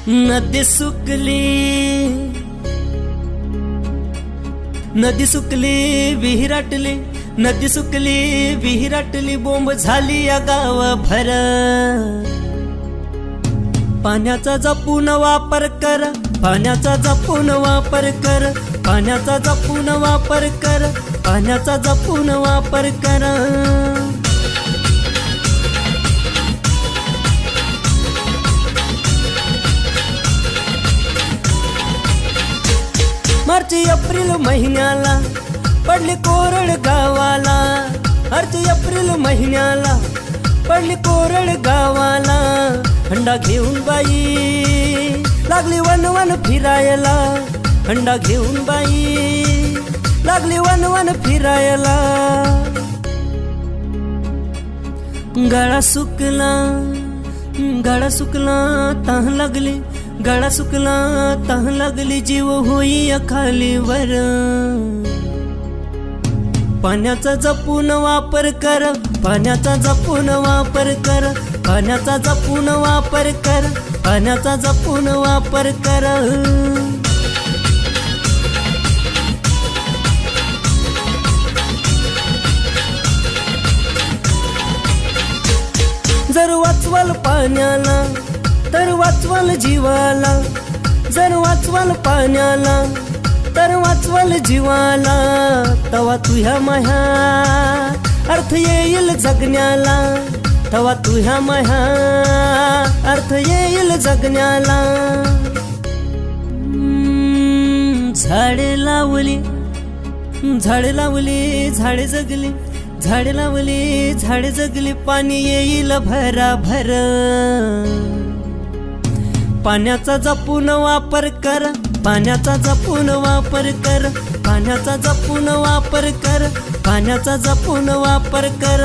नदी सुकली विहिराटली, नदी सुकली विहिराटली, बोंब झाली या गावभर। पाण्याचा जपून वापर कर, पाण्याचा जपून वापर कर, पाण्याचा जपून वापर कर, पाण्याचा जपून वापर कर। मार्च एप्रिल महिन्याला पडली कोरड गावाला, मार्च एप्रिल महिन्याला पडली कोरड गावाला। हंडा घेऊन बाई लागली वन वन फिरायला, हंडा घेऊन बाई लागली वन वन फिरायला। गळा सुकला, गळा सुकला तह लागली, गळा सुकला तह लागली, जीव होई खालीवर। पाण्याचा जपून वापर कर, पाण्याचा जपून वापर कर, पाण्याचा जपून वापर कर, पाण्याचा जपून वापर कर। जर वाचवाल पाण्याला तर वाचवाल जीवाला, जर वाचवाल पाण्याला तर वाचवाल जीवाला। तवा तुझ्या माह्या अर्थ येईल जगण्याला, तवा तुझ्या माह्या अर्थ येईल जगण्याला। झाडे लावली, झाडे लावली, झाडे जगली, झाडे लावली, झाडे जगली, पाणी येईल भराभर। पाण्याचा जपून वापर कर, पाण्याचा जपून वापर कर, पाण्याचा जपून वापर कर, पाण्याचा जपून वापर कर।